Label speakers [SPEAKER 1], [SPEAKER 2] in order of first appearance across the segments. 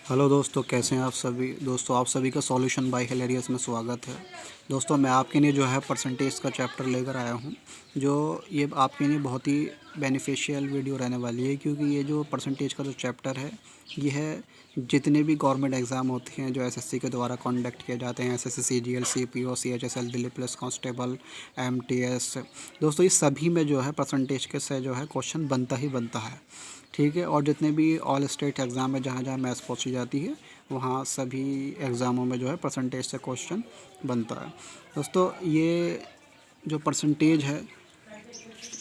[SPEAKER 1] Hello दोस्तों, कैसे हैं आप सभी। दोस्तों, आप सभी का सॉल्यूशन बाय हिलेरियस में स्वागत है। दोस्तों, मैं आपके लिए जो है परसेंटेज का चैप्टर लेकर आया हूं, जो ये आपके लिए बहुत ही बेनिफिशियल वीडियो रहने वाली है, क्योंकि ये जो परसेंटेज का जो चैप्टर है, ये है जितने भी गवर्नमेंट एग्ज़ाम होते हैं जो एसएससी के द्वारा कंडक्ट किए जाते हैं, SSC, CGL, CPO, CHSL, Delhi police constable, MTS. दोस्तों, इस सभी में जो है परसेंटेज के से जो है क्वेश्चन बनता ही बनता है। ठीक है। और जितने भी ऑल स्टेट एग्ज़ाम है, जहाँ जहाँ मैथ्स पूछी जाती है, वहाँ सभी एग्ज़ामों में जो है परसेंटेज से क्वेश्चन बनता है। दोस्तों, ये जो परसेंटेज है,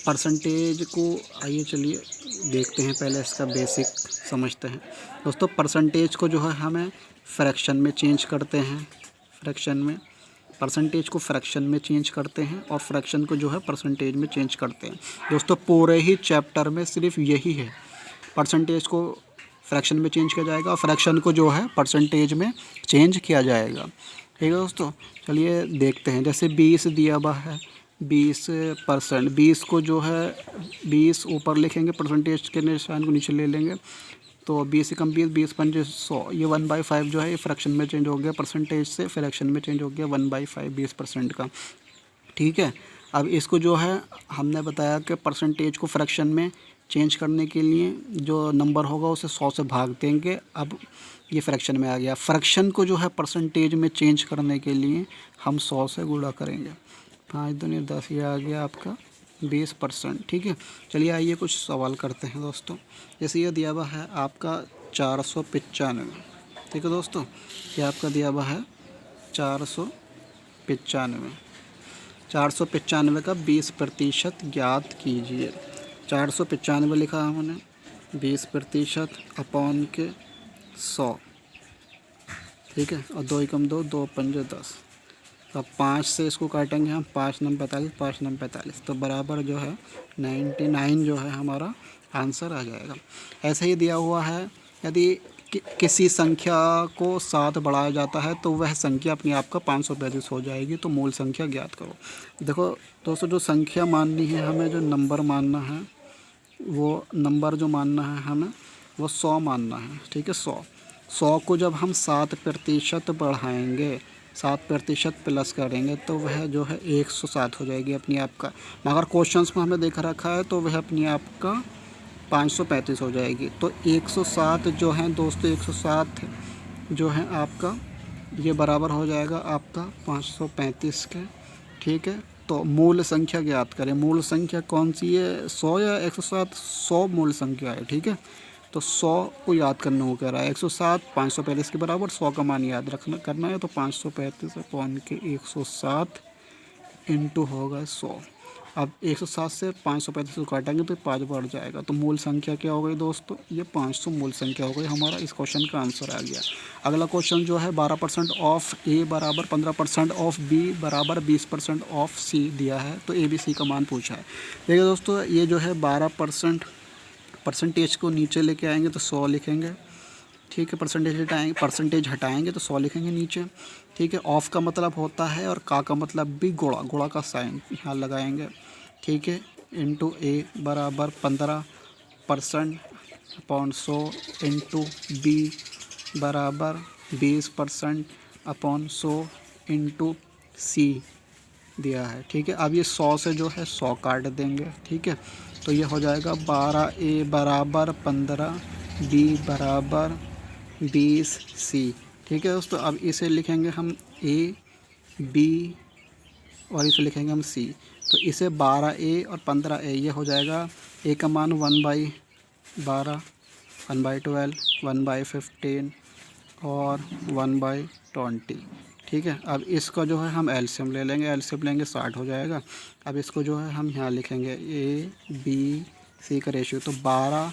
[SPEAKER 1] परसेंटेज को आइए चलिए देखते हैं, पहले इसका बेसिक समझते हैं। दोस्तों, परसेंटेज को जो है हमें फ्रैक्शन में चेंज करते हैं। फ्रैक्शन में परसेंटेज को फ्रैक्शन में चेंज करते हैं और फ्रैक्शन को जो है परसेंटेज में चेंज करते हैं। दोस्तों, पूरे ही चैप्टर में सिर्फ यही है, परसेंटेज को फ्रैक्शन में चेंज किया जाएगा और फ्रैक्शन को जो है परसेंटेज में चेंज किया जाएगा। ठीक है दोस्तों, चलिए देखते हैं। जैसे 20 दिया हुआ है, 20%, 20 को जो है 20 ऊपर लिखेंगे, परसेंटेज के निशान को नीचे ले लेंगे, तो 20 कम 20, 20 100, ये 1/5 जो है ये फ्रैक्शन में चेंज हो गया, परसेंटेज से फ्रैक्शन में चेंज हो गया 1/5, 20% का। ठीक है। अब इसको जो है हमने बताया कि परसेंटेज को फ्रैक्शन में चेंज करने के लिए जो नंबर होगा उसे 100 से भाग देंगे। अब ये फ्रैक्शन में आ गया। फ्रैक्शन को जो है परसेंटेज में चेंज करने के लिए हम 100 से गुणा करेंगे। 5 दूनी 10, ये आ गया आपका 20%। ठीक है। चलिए आइए कुछ सवाल करते हैं दोस्तों। जैसे ये दिया हुआ है आपका 495। ठीक है दोस्तों, ये आपका दिया हुआ है 495। 495 का 20% ज्ञात कीजिए। 495 लिखा है हमने, 20% अपॉन के 100। ठीक है। और 2 एकम 2, 2 पंजे 10। अब 5 से इसको काटेंगे हम, 5 9 45, 5 9 45, तो बराबर जो है 99 जो है हमारा आंसर आ जाएगा। ऐसे ही दिया हुआ है, यदि किसी संख्या को 7 बढ़ाया जाता है तो वह संख्या अपने आप का 535 हो जाएगी, तो मूल संख्या ज्ञात करो। देखो दोस्तों, जो संख्या माननी है हमें, जो नंबर मानना है, वो नंबर जो मानना है हमें, वो 100 मानना है। ठीक है। 100 को जब हम 7% बढ़ाएंगे, 7% प्लस करेंगे, तो वह जो है 107 हो जाएगी अपने आप का। मगर क्वेश्चंस में हमें देख रखा है तो वह अपने आप का 535 हो जाएगी। तो 107 जो है दोस्तों, 107 जो है आपका, ये बराबर हो जाएगा आपका 535 के। ठीक है। तो मूल संख्या ज्ञात करें। मूल संख्या कौन सी है, 100 या 107? 100 मूल संख्या है। ठीक है। तो 100 को याद करना हो कह रहा है। 107 535 के बराबर 100 का मान याद रखना करना है, तो 535 अपॉन के 107 इंटू होगा 100। अब 107 से 535 को काटेंगे तो 5 बढ़ जाएगा, तो मूल संख्या क्या हो गई दोस्तों, ये 500 मूल संख्या हो गई। हमारा इस क्वेश्चन का आंसर आ गया। अगला क्वेश्चन जो है 12% ऑफ ए बराबर 15% ऑफ बी बराबर 20% ऑफ सी दिया है, तो ए बी सी का मान पूछा है। देखिए दोस्तों, ये जो है 12%, परसेंटेज को नीचे लेके आएंगे तो 100 लिखेंगे। ठीक है। परसेंटेज हटाएंगे तो 100 लिखेंगे नीचे। ठीक है। ऑफ का मतलब होता है और का मतलब भी गुणा, गुणा का साइन यहाँ लगाएंगे। ठीक है। इंटू ए बराबर 15% अपॉन 100 इंटू बी बराबर 20% अपॉन 100 इंटू सी दिया है। ठीक है। अब ये 100 से जो है 100 काट देंगे। ठीक है। तो ये हो जाएगा 12A बराबर 15, बी बराबर 20 सी। ठीक है दोस्तों, अब इसे लिखेंगे हम ए बी और इसे लिखेंगे हम सी। तो इसे 12A और 15A, ये हो जाएगा ए का मान 1/12, 1/12, 1/15 और 1/20। ठीक है। अब इसका जो है हम एलसीएम ले लेंगे, एलसीएम लेंगे 60 हो जाएगा। अब इसको जो है हम यहाँ लिखेंगे ए बी सी का रेशियो, तो 12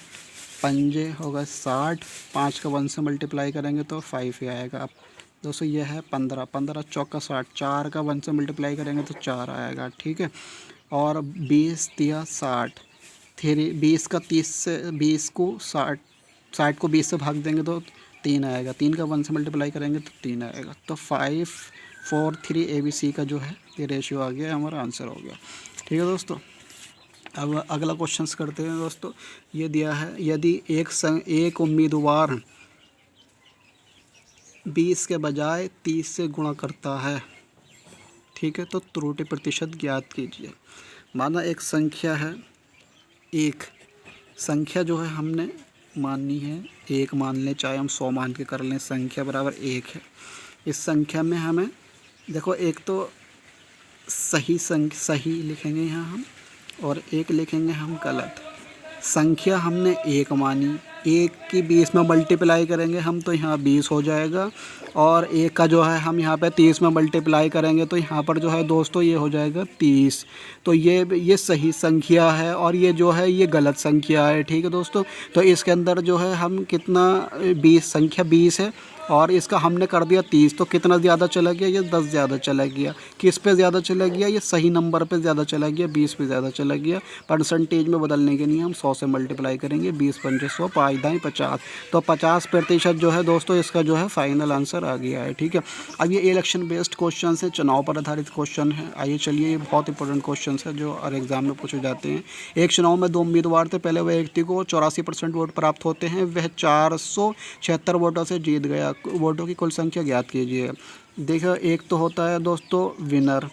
[SPEAKER 1] पंजे होगा 60, 5 का 1 से मल्टीप्लाई करेंगे तो 5 ही आएगा। अब दोस्तों ये है 15, 15 चौका 60, 4 का 1 से मल्टीप्लाई करेंगे तो 4 आएगा। ठीक है। और 20 दिया 60, 20 का 30 से 20 को 60, 60 को 20 से भाग देंगे तो 3 आएगा। 3 का 1 से मल्टीप्लाई करेंगे तो 3 आएगा। तो 5 4 3 ए बी सी का जो है ये रेशियो आ गया, हमारा आंसर हो गया। ठीक है दोस्तों, अब अगला क्वेश्चन करते हैं दोस्तों। ये दिया है, यदि एक उम्मीदवार 20 के बजाय 30 से गुणा करता है, ठीक है। तो त्रुटि प्रतिशत ज्ञात कीजिए। माना एक संख्या है, एक संख्या जो है हमने माननी है, एक मान लें, चाहे हम 100 मान के कर लें, संख्या बराबर 1 है। इस संख्या में हमें देखो, एक तो सही लिखेंगे यहाँ हम, और एक लिखेंगे हम गलत। संख्या हमने एक मानी, एक की 20 में मल्टीप्लाई करेंगे हम तो यहाँ 20 हो जाएगा, और एक का जो है हम यहाँ पे 30 में मल्टीप्लाई करेंगे तो यहाँ पर जो है दोस्तों ये हो जाएगा 30। तो ये सही संख्या है और ये जो है ये गलत संख्या है, ठीक है दोस्तों। तो इसके अंदर जो है हम कितना 20, संख्या 20 है और इसका हमने कर दिया 30, तो कितना ज़्यादा चला गया, ये 10 ज़्यादा चला गया। किस पे ज़्यादा चला गया, ये सही नंबर पे ज़्यादा चला गया, 20 पे ज़्यादा चला गया। परसेंटेज में बदलने के लिए हम 100 से मल्टीप्लाई करेंगे, 20 पंजे 100, 5 दाएँ 50, तो 50% जो है दोस्तों इसका जो है फाइनल आंसर आ गया है, ठीक है। अब ये इलेक्शन बेस्ड क्वेश्चन है, चुनाव पर आधारित क्वेश्चन है। आइए चलिए, ये बहुत इंपॉर्टेंट क्वेश्चन है जो हर एग्जाम में पूछे जाते हैं। एक चुनाव में 2 उम्मीदवार थे, पहले व्यक्ति को 84% वोट प्राप्त होते हैं, वह 476 वोटों से जीत गया। वोटों की कुल संख्या ज्ञात कीजिए। देखो, एक तो होता है दोस्तों विनर,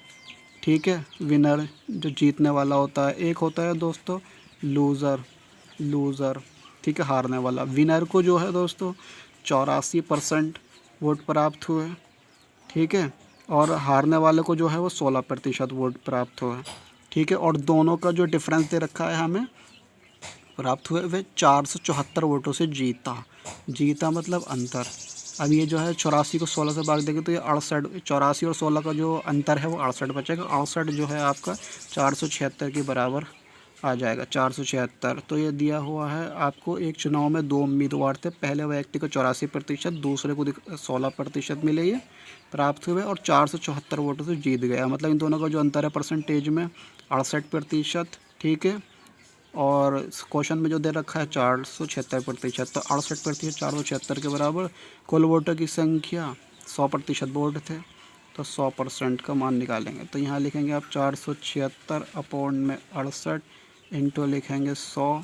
[SPEAKER 1] ठीक है, विनर जो जीतने वाला होता है। एक होता है दोस्तों लूज़र, ठीक है, हारने वाला। विनर को जो है दोस्तों 84% वोट प्राप्त हुए, ठीक है, और हारने वाले को जो है वो 16% वोट प्राप्त हुए, ठीक है। और दोनों का जो डिफरेंस दे रखा है हमें प्राप्त हुए, वह 474 वोटों से जीता मतलब अंतर। अब ये जो है 84 को 16 से भाग देंगे तो ये 68, 84 और 16 का जो अंतर है वो 68 बचेगा। 68 जो है आपका 476 के बराबर आ जाएगा, 476। तो ये दिया हुआ है आपको। एक चुनाव में 2 उम्मीदवार थे, पहले व्यक्ति को 84%, दूसरे को 16% मिले ये प्राप्त हुए और 474 वोटों से जीत गया। मतलब इन दोनों का जो अंतर है परसेंटेज में 68%, ठीक है। और क्वेश्चन में जो दे रखा है 476%, तो 68% 476 के बराबर। कुल वोटों की संख्या 100% वोट थे, तो 100% का मान निकालेंगे। तो यहाँ लिखेंगे आप 476 अपॉन में 68 इंटू लिखेंगे 100,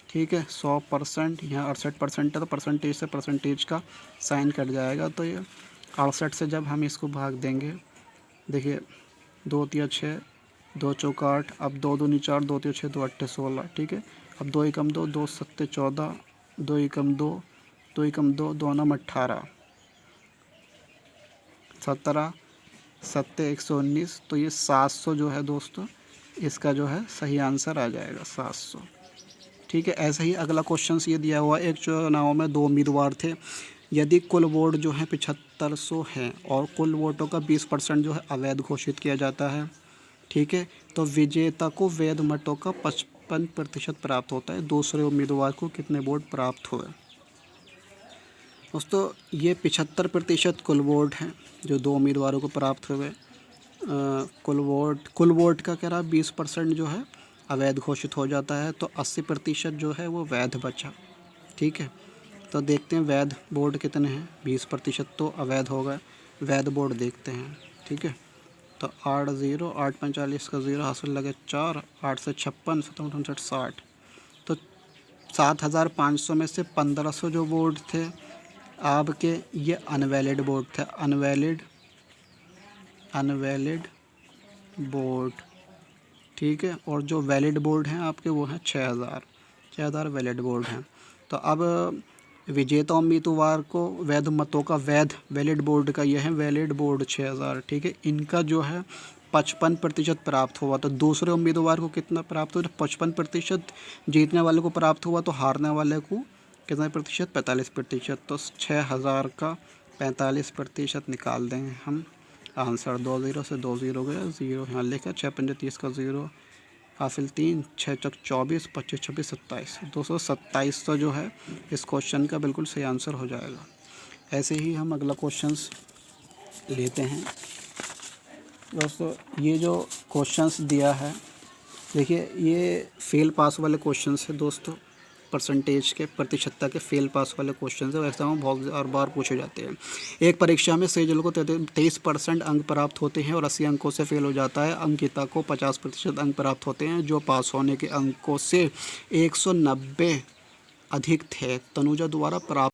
[SPEAKER 1] ठीक है, 100%। यहाँ 68% है तो परसेंटेज से परसेंटेज का साइन कट जाएगा। तो ये 68 से जब हम इसको भाग देंगे, देखिए 2 तिया 6, 2 चौका 8, अब 2 दूनी 4, 2 तिया 6, 2 अट्ठे 16, ठीक है। अब 2 एकम 2, 2 सत्ते 14, 2 एकम 2, 2 एकम 2, 2 नम 18, 17, सत्ते 119। तो ये 700 जो है दोस्तों इसका जो है सही आंसर आ जाएगा, 700, ठीक है। ऐसे ही अगला क्वेश्चन ये दिया हुआ, एक चुनाव में 2 उम्मीदवार थे, यदि कुल वोट जो है 7500 हैं और कुल वोटों का 20% जो है अवैध घोषित किया जाता है, ठीक है, तो विजेता को वैध मतों का 55% प्राप्त होता है। दूसरे उम्मीदवार को कितने वोट प्राप्त हुए दोस्तों? ये 75% कुल वोट हैं जो 2 उम्मीदवारों को प्राप्त हुए। कुल वोट का कह रहा 20% जो है अवैध घोषित हो जाता है, तो 80% जो है वो वैध बचा, ठीक है। तो देखते हैं वैध वोट कितने हैं, 20% तो अवैध हो गए। वैध वोट देखते हैं, ठीक है। तो 8 0, 8 45 का 0 हासिल लगे 4, 8 से 56, 57 59 60, तो 7500 में से 1500 जो वोट थे आपके ये अनवैलिड वोट थे, अनवैलिड वोट, ठीक है। और जो वैलिड वोट हैं आपके वो हैं 6000 वैलिड वोट हैं। तो अब विजेता उम्मीदवार को वैध मतों का वैलिड बोर्ड का यह है वैलिड बोर्ड 6000, ठीक है। इनका जो है 55% प्राप्त हुआ, तो दूसरे उम्मीदवार को कितना प्राप्त हुआ? 55% जीतने वाले को प्राप्त हुआ, तो हारने वाले को कितना प्रतिशत? 45%। तो 6000 का 45% निकाल देंगे हम। आंसर 2 0 से 2 0 गया, 0 यहाँ लिखा, 6 पंजे 30 का 0 हासिल 3, 6 चक 24, 25 26 27, 227 तो जो है इस क्वेश्चन का बिल्कुल सही आंसर हो जाएगा। ऐसे ही हम अगला क्वेश्चंस लेते हैं दोस्तों। ये जो क्वेश्चंस दिया है, देखिए ये फेल पास वाले क्वेश्चंस है दोस्तों, परसेंटेज के प्रतिशतता के फेल पास वाले क्वेश्चन है, एग्जाम में बहुत बार पूछे जाते हैं। एक परीक्षा में सेजल को 23% अंक प्राप्त होते हैं और 80 अंकों से फेल हो जाता है। अंकिता को 50% अंक प्राप्त होते हैं, जो पास होने के अंकों से 190 अधिक थे। तनुजा द्वारा प्राप्त